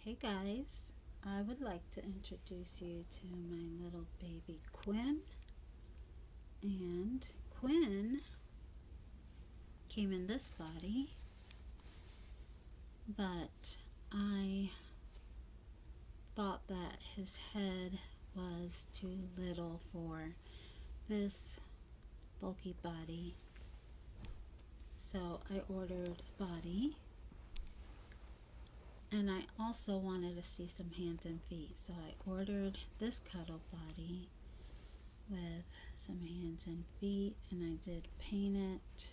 Hey guys, I would like to introduce you to my little baby Quinn. And Quinn came in this body, but I thought that his head was too little for this bulky body. So I ordered a body, and I also wanted to see some hands and feet. So I ordered this cuddle body with some hands and feet, and I did paint it.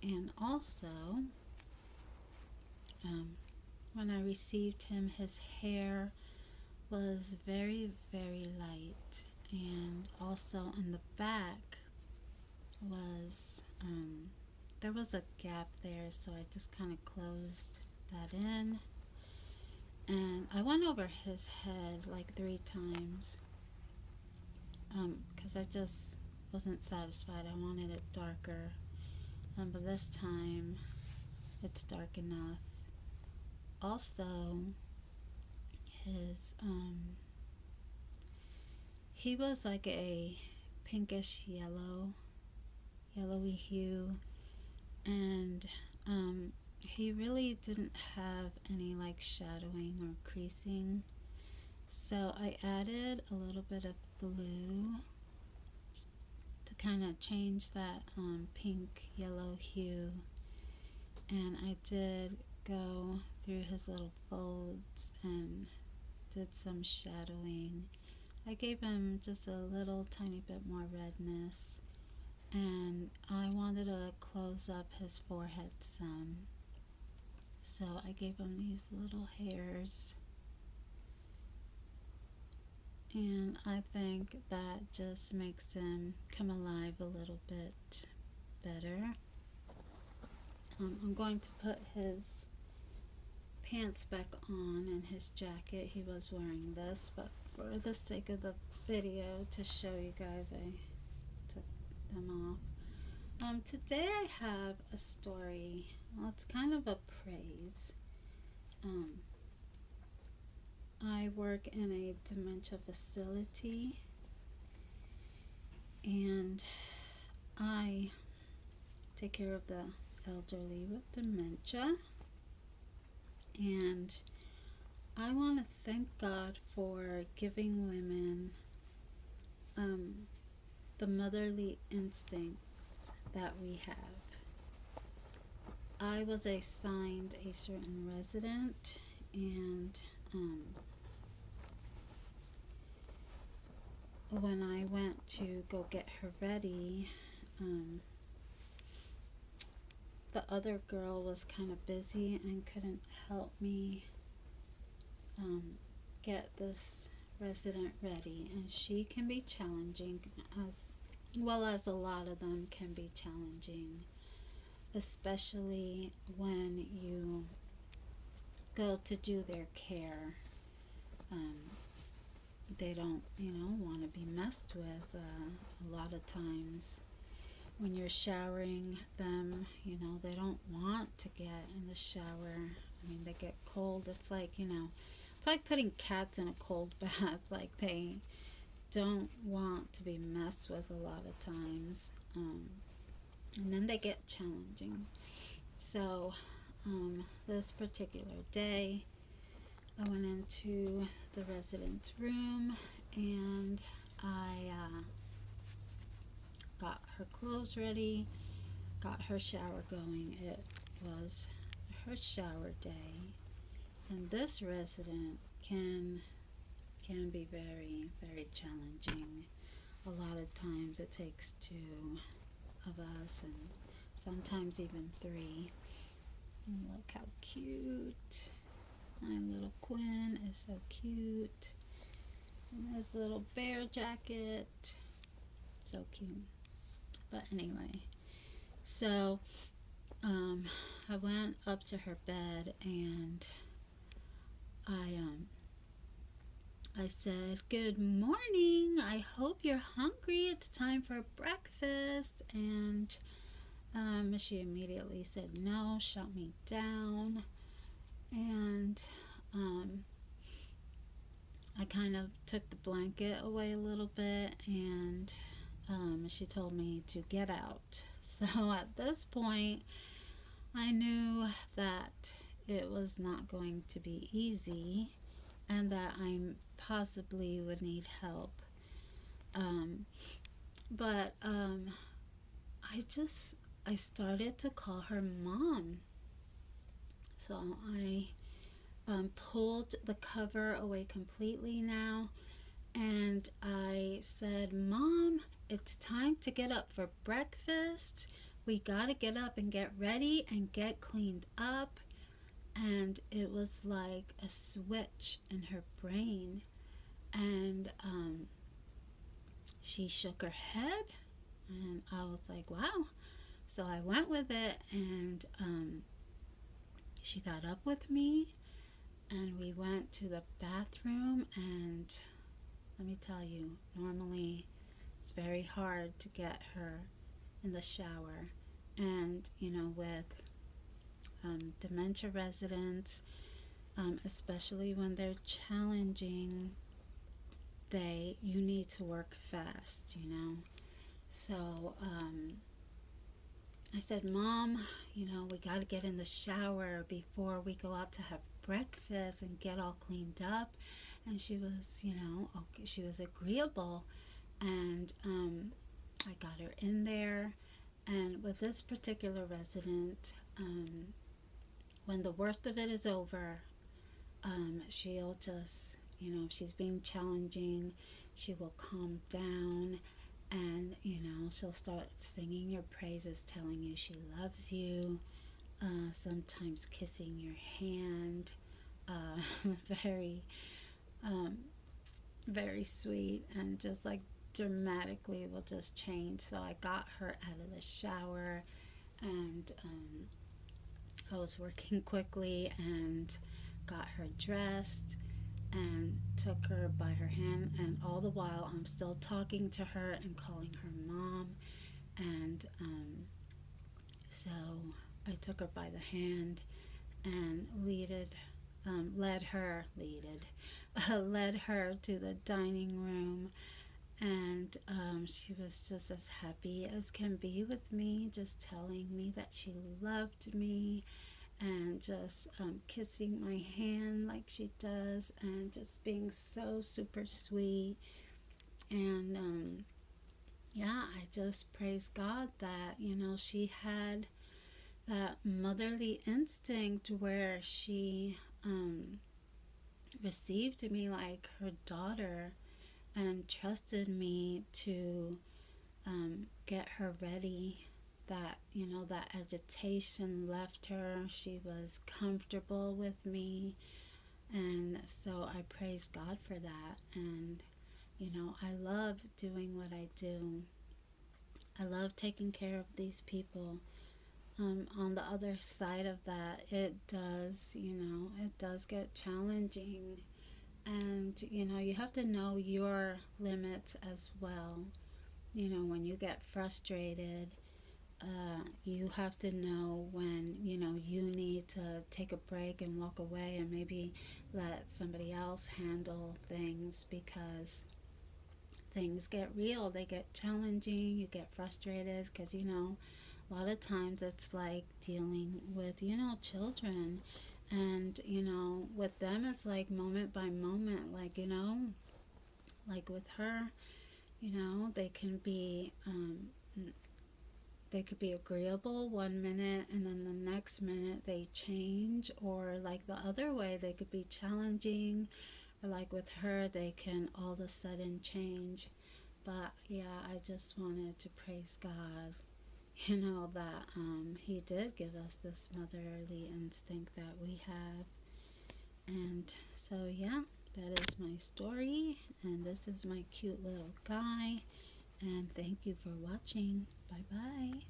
And also, when I received him, his hair was very, very light, and also in the back was there was a gap there, so I just kind of closed that in. And I went over his head like 3 times because I just wasn't satisfied. I wanted it darker, but this time it's dark enough. Also, his he was like a pinkish yellowy hue, and he really didn't have any like shadowing or creasing, so I added a little bit of blue to kind of change that pink yellow hue. And I did go through his little folds and did some shadowing. I gave him just a little tiny bit more redness, and I wanted to close up his forehead some, so I gave him these little hairs, and I think that just makes him come alive a little bit better. I'm going to put his pants back on and his jacket. He was wearing this, but for the sake of the video, to show you guys, I took them off. Today I have a story. Well, it's kind of a praise. I work in a dementia facility, and I take care of the elderly with dementia, and I want to thank God for giving women the motherly instincts that we have. I was assigned a certain resident, and when I went to go get her ready, the other girl was kind of busy and couldn't help me get this resident ready, and she can be challenging, as well as a lot of them can be challenging, especially when you go to do their care. They don't want to be messed with. A lot of times when you're showering them, they don't want to get in the shower. I mean, they get cold. It's like, it's like putting cats in a cold bath. Like, they don't want to be messed with a lot of times. And then they get challenging. So, this particular day, I went into the resident's room, and I got her clothes ready, got her shower going. It was her shower day, and this resident can be very, very challenging. A lot of times it takes 2 of us, and sometimes even 3. And look how cute. My little Quinn is so cute. And his little bear jacket. So cute. But anyway, so I went up to her bed, and I said, "Good morning. I hope you're hungry. It's time for breakfast." And she immediately said no, shut me down. And I kind of took the blanket away a little bit, and she told me to get out. So at this point, I knew that it was not going to be easy and that I possibly would need help. Um, but I started to call her mom. So I pulled the cover away completely now, and I said, Mom, it's time to get up for breakfast. We gotta get up and get ready and get cleaned up. And it was like a switch in her brain. And she shook her head, and I was like, wow. So I went with it, and she got up with me, and we went to the bathroom. And let me tell you, normally it's very hard to get her in the shower. And, with dementia residents, especially when they're challenging, you need to work fast. So I said, Mom, we got to get in the shower before we go out to have breakfast and get all cleaned up. And she was, okay, she was agreeable. And I got her in there. And with this particular resident, when the worst of it is over, she'll just, if she's being challenging, she will calm down, and she'll start singing your praises, telling you she loves you, sometimes kissing your hand, very very sweet, and just like dramatically will just change. So I got her out of the shower, and I was working quickly and got her dressed and took her by her hand, and all the while I'm still talking to her and calling her mom. And so I took her by the hand and led her to the dining room. And she was just as happy as can be with me, just telling me that she loved me, and just kissing my hand like she does, and just being so super sweet. And yeah, I just praise God that, she had that motherly instinct where she received me like her daughter and trusted me to get her ready. That, that agitation left her. She was comfortable with me. And so I praise God for that. And, I love doing what I do. I love taking care of these people. On the other side of that, it does get challenging. And, you have to know your limits as well. When you get frustrated, you have to know when, you need to take a break and walk away and maybe let somebody else handle things, because things get real, they get challenging, you get frustrated, because, a lot of times it's like dealing with, children. And, with them, it's like moment by moment, like, like with her, they can be, they could be agreeable one minute, and then the next minute they change. Or like the other way, they could be challenging, or like with her, they can all of a sudden change. But yeah, I just wanted to praise God, that he did give us this motherly instinct that we have. And so yeah, that is my story, and this is my cute little guy. And thank you for watching. Bye bye.